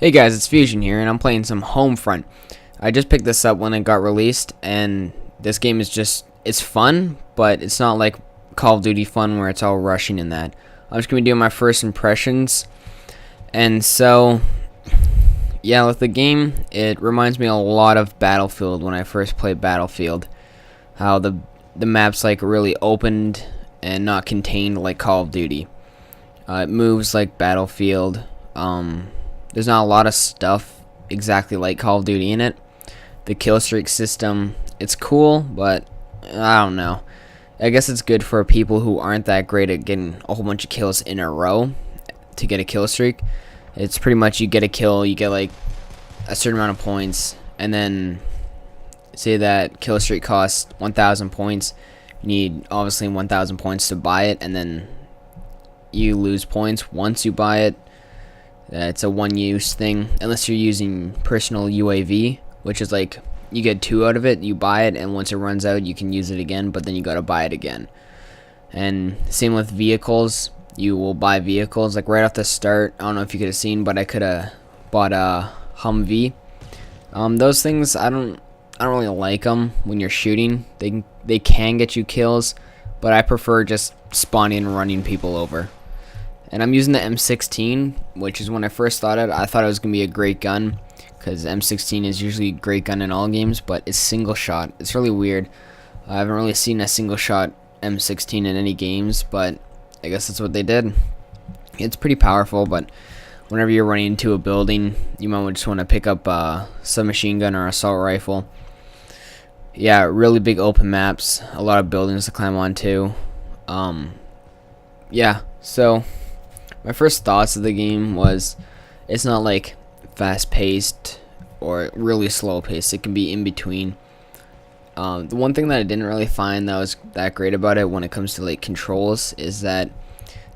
Hey guys, it's Fusion here, and I'm playing some Homefront. I just picked this up when it got released, and this game is it's fun, but it's not like Call of Duty fun where it's all rushing in that. I'm just going to be doing my first impressions, and so, yeah, with the game, it reminds me a lot of Battlefield when I first played Battlefield. How the map's like really opened and not contained like Call of Duty. It moves like Battlefield. There's not a lot of stuff exactly like Call of Duty in it. The kill streak system, it's cool, but I don't know. I guess it's good for people who aren't that great at getting a whole bunch of kills in a row to get a kill streak. It's pretty much you get a kill, you get like a certain amount of points, and then say that kill streak costs 1,000 points. You need obviously 1,000 points to buy it, and then you lose points once you buy it. It's a one-use thing, unless you're using personal UAV, which is like you get 2 out of it, you buy it, and once it runs out, you can use it again, but then you gotta buy it again. And same with vehicles, you will buy vehicles like right off the start. I don't know if you could have seen, but I could have bought a Humvee. Those things I don't really like them when you're shooting. They can get you kills, but I prefer just spawning and running people over. And I'm using the M16, which is when I first thought it. I thought it was going to be a great gun, because M16 is usually a great gun in all games, but it's single shot. It's really weird. I haven't really seen a single shot M16 in any games, but I guess that's what they did. It's pretty powerful, but whenever you're running into a building, you might just want to pick up a submachine gun or assault rifle. Yeah, really big open maps, a lot of buildings to climb onto. Yeah, so my first thoughts of the game was it's not like fast paced or really slow paced. It can be in between. The one thing that I didn't really find that was that great about it when it comes to like controls is that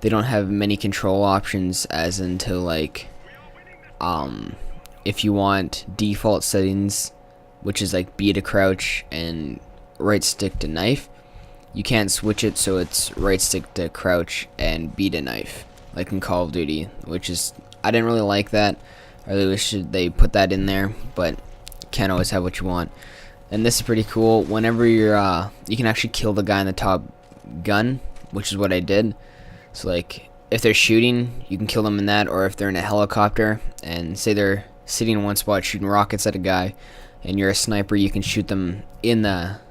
they don't have many control options, as into like if you want default settings, which is like B to crouch and right stick to knife, you can't switch it so it's right stick to crouch and B to knife like in Call of Duty, which is, I didn't really like that. I really wish they put that in there, but you can't always have what you want. And this is pretty cool. Whenever you're you can actually kill the guy in the top gun, which is what I did. So like if they're shooting, you can kill them in that, or if they're in a helicopter and say they're sitting in one spot shooting rockets at a guy and you're a sniper, you can shoot them in the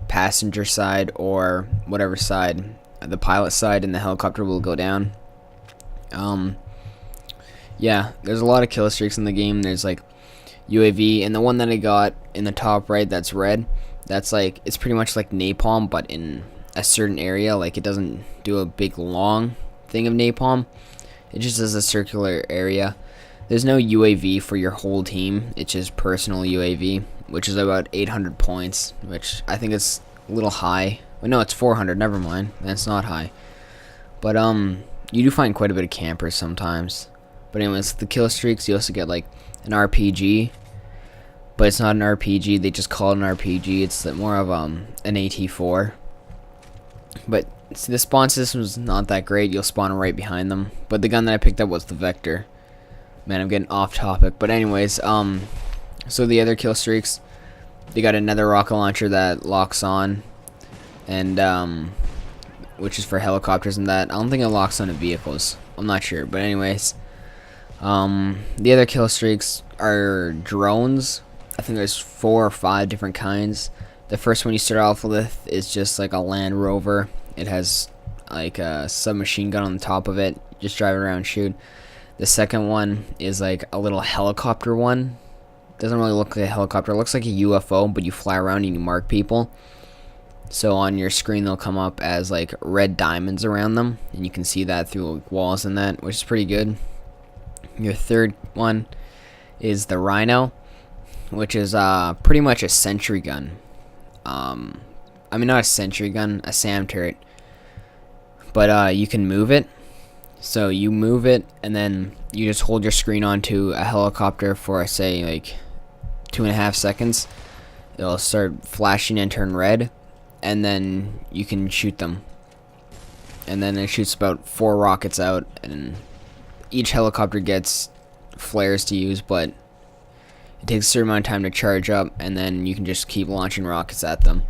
passenger side or whatever side, the pilot side, and the helicopter will go down. Yeah, there's a lot of kill streaks in the game. There's like UAV, and the one that I got in the top right that's red, that's like, it's pretty much like napalm, but in a certain area. Like it doesn't do a big long thing of napalm, it just does a circular area. There's no UAV for your whole team, it's just personal UAV, which is about 800 points, which I think is a little high. But no, it's 400, never mind, that's not high. But you do find quite a bit of campers sometimes. But anyways, the kill streaks, you also get like an RPG, but it's not an RPG, they just call it an RPG. It's more of an AT4. But see, the spawn system is not that great, you'll spawn right behind them. But the gun that I picked up was the Vector. Man, I'm getting off topic. But anyways, so the other kill streaks, they got another rocket launcher that locks on, and which is for helicopters and that. I don't think it locks on to vehicles, I'm not sure, but anyways, the other kill streaks are drones. I think there's 4 or 5 different kinds. The first one you start off with is just like a Land Rover. It has like a submachine gun on the top of it, just drive around and shoot. The second one is like a little helicopter one. Doesn't really look like a helicopter, it looks like a UFO, but you fly around and you mark people. So on your screen they'll come up as like red diamonds around them, and you can see that through like walls and that, which is pretty good. Your third one is the Rhino, which is pretty much a sentry gun. I mean, not a sentry gun, a SAM turret. But you can move it. So you move it, and then you just hold your screen onto a helicopter for, say, like 2.5 seconds. It'll start flashing and turn red, and then you can shoot them. And then it shoots about 4 rockets out, and each helicopter gets flares to use, but it takes a certain amount of time to charge up, and then you can just keep launching rockets at them.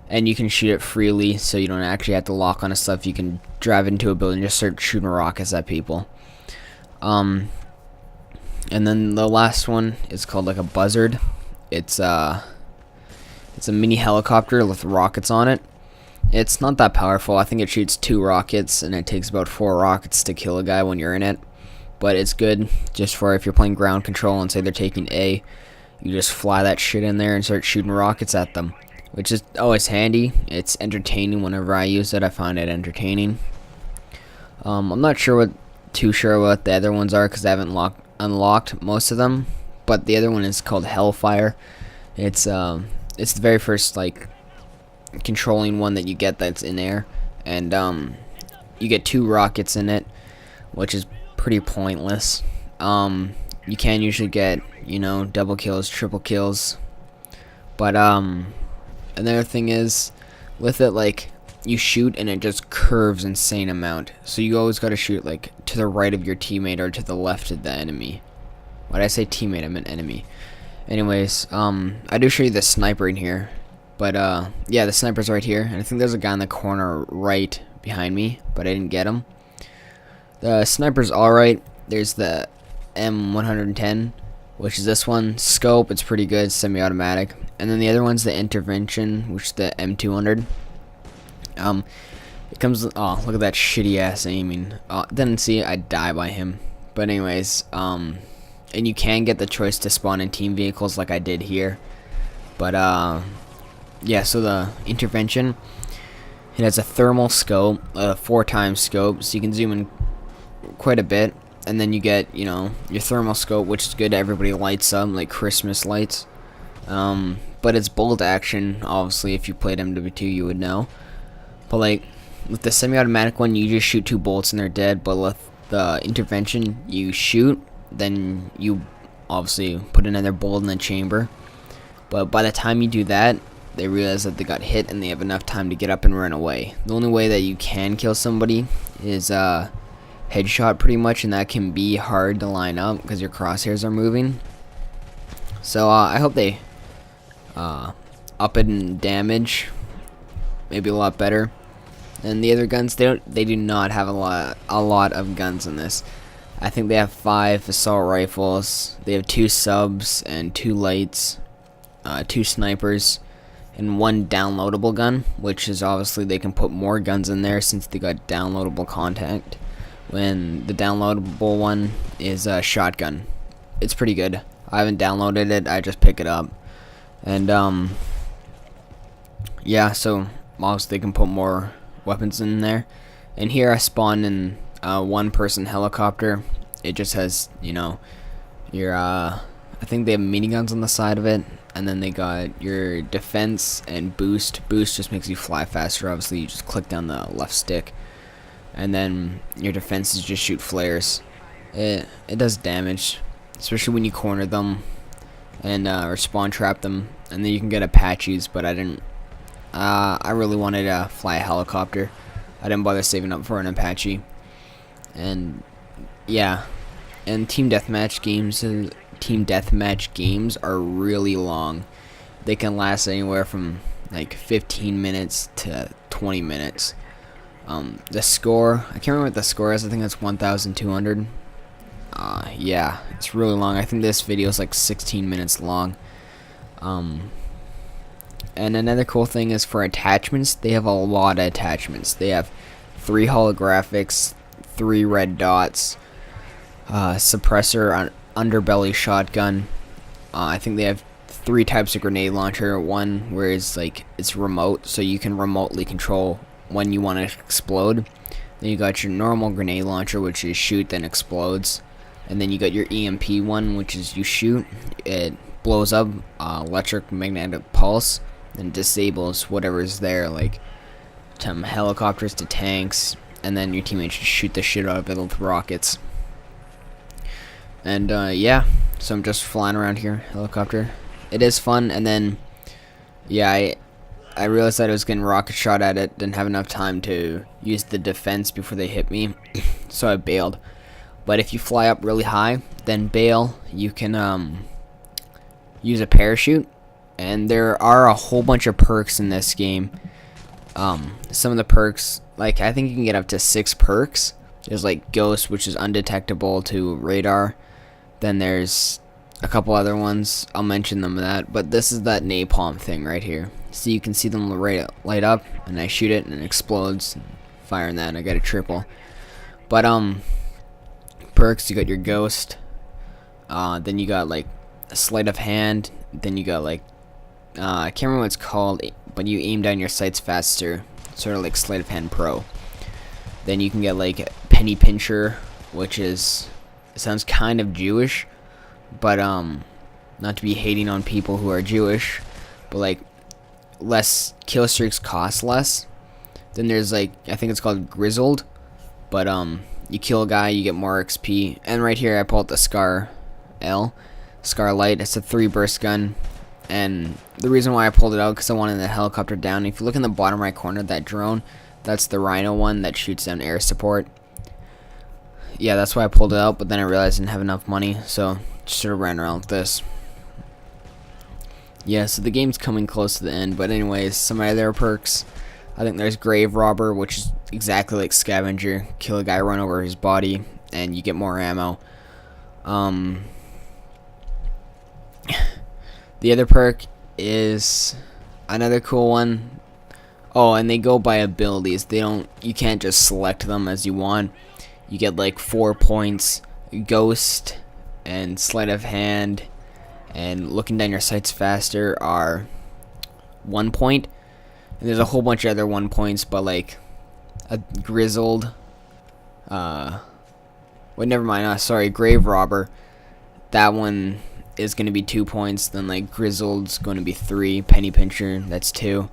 And you can shoot it freely, so you don't actually have to lock onto stuff. You can drive into a building and just start shooting rockets at people. And then the last one is called like a buzzard. It's a mini helicopter with rockets on it. It's not that powerful. I think it shoots 2 rockets, and it takes about 4 rockets to kill a guy when you're in it. But it's good just for if you're playing ground control and say they're taking A, you just fly that shit in there and start shooting rockets at them, which is always handy. It's entertaining. Whenever I use it, I find it entertaining. I'm not too sure what the other ones are because I haven't unlocked most of them. But the other one is called Hellfire. It's the very first like controlling one that you get that's in air, and you get 2 rockets in it, which is pretty pointless. You can usually get, you know, double kills, triple kills, but another thing is with it, like, you shoot and it just curves insane amount, so you always got to shoot like to the right of your teammate or to the left of the enemy. Why did I say teammate? I meant enemy. Anyways, I do show you the sniper in here, but yeah, the sniper's right here, and I think there's a guy in the corner right behind me, but I didn't get him. The sniper's alright. There's the M110, which is this one. Scope, it's pretty good, semi-automatic. And then the other one's the intervention, which is the M200. It comes, oh, look at that shitty ass aiming. Didn't see, I die by him. But anyways, and you can get the choice to spawn in team vehicles like I did here. But yeah, so the intervention, it has a thermal scope, a 4x scope, so you can zoom in quite a bit, and then you get, you know, your thermal scope, which is good. Everybody lights up like Christmas lights. But it's bolt action. Obviously, if you played MW2, you would know. But like with the semi-automatic one, you just shoot 2 bolts and they're dead. But with the intervention, you shoot, then you obviously put another bolt in the chamber. But by the time you do that, they realize that they got hit and they have enough time to get up and run away. The only way that you can kill somebody is headshot pretty much, and that can be hard to line up because your crosshairs are moving. So I hope they up it in damage, maybe a lot better. And the other guns, they do not have a lot of guns in this. I think they have 5 assault rifles, they have 2 subs and 2 lights, 2 snipers, and 1 downloadable gun, which is obviously they can put more guns in there since they got downloadable content. When the downloadable one is a shotgun. It's pretty good. I haven't downloaded it, I just pick it up. And yeah, so obviously they can put more weapons in there. And here I spawned in a 1-person helicopter. It just has, you know, your I think they have miniguns on the side of it, and then they got your defense and boost. Boost just makes you fly faster. Obviously you just click down the left stick. And then your defense is just shoot flares. It does damage, especially when you corner them and or spawn trap them. And then you can get Apaches, but I didn't. I really wanted to fly a helicopter. I didn't bother saving up for an Apache. And yeah, and team deathmatch games are really long. They can last anywhere from like 15 minutes to 20 minutes. The score, I can't remember what the score is. I think that's 1,200. Yeah, it's really long. I think this video is like 16 minutes long. And another cool thing is for attachments, they have a lot of attachments. They have 3 holographics, 3 red dots, suppressor, underbelly shotgun. I think they have 3 types of grenade launcher. One where it's like it's remote, so you can remotely control when you want to explode. Then you got your normal grenade launcher, which is shoot then explodes. And then you got your EMP one, which is you shoot, it blows up electromagnetic pulse and disables whatever's there, like helicopters to tanks, and then your teammates just shoot the shit out of it with rockets. And yeah, so I'm just flying around here, helicopter. It is fun. And then yeah, I realized that I was getting rocket shot at it, didn't have enough time to use the defense before they hit me, so I bailed. But if you fly up really high, then bail, you can use a parachute. And there are a whole bunch of perks in this game. Some of the perks, like I think you can get up to 6 perks. There's like Ghost, which is undetectable to radar. Then there's a couple other ones. I'll mention them that. But this is that napalm thing right here. So you can see them light up, and I shoot it and it explodes. Firing that, and I got a triple. But perks, you got your Ghost. Then you got like a sleight of hand. Then you got like I can't remember what it's called, but you aim down your sights faster, sort of like sleight of hand pro. Then you can get like penny pincher, which is, it sounds kind of Jewish, but not to be hating on people who are Jewish, but like less kill streaks cost less. Then there's like, I think it's called grizzled, but you kill a guy, you get more XP. And right here I pull out the Scar L, Scarlight. It's a 3 burst gun. And the reason why I pulled it out, because I wanted the helicopter down. If you look in the bottom right corner, that drone, that's the Rhino one that shoots down air support. Yeah, that's why I pulled it out, but then I realized I didn't have enough money, so just sort of ran around with this. Yeah, so the game's coming close to the end, but anyways, some other perks. I think there's Grave Robber, which is exactly like Scavenger. Kill a guy, run over his body, and you get more ammo. The other perk is another cool one. Oh, and they go by abilities. You can't just select them as you want. You get like 4 points. Ghost and sleight of hand and looking down your sights faster are 1 point. And there's a whole bunch of other 1 points, but like a grizzled wait, never mind. Sorry, Grave Robber. That one is going to be 2 points. Then like Grizzled's going to be 3. Penny Pincher, that's 2.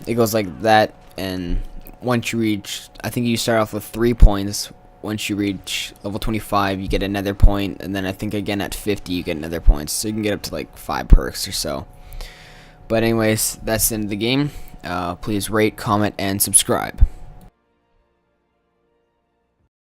It goes like that, and once you reach, I think you start off with 3 points. Once you reach level 25, you get another point, and then I think again at 50 you get another point. So you can get up to like 5 perks or so. But anyways, that's the end of the game. Please rate, comment, and subscribe.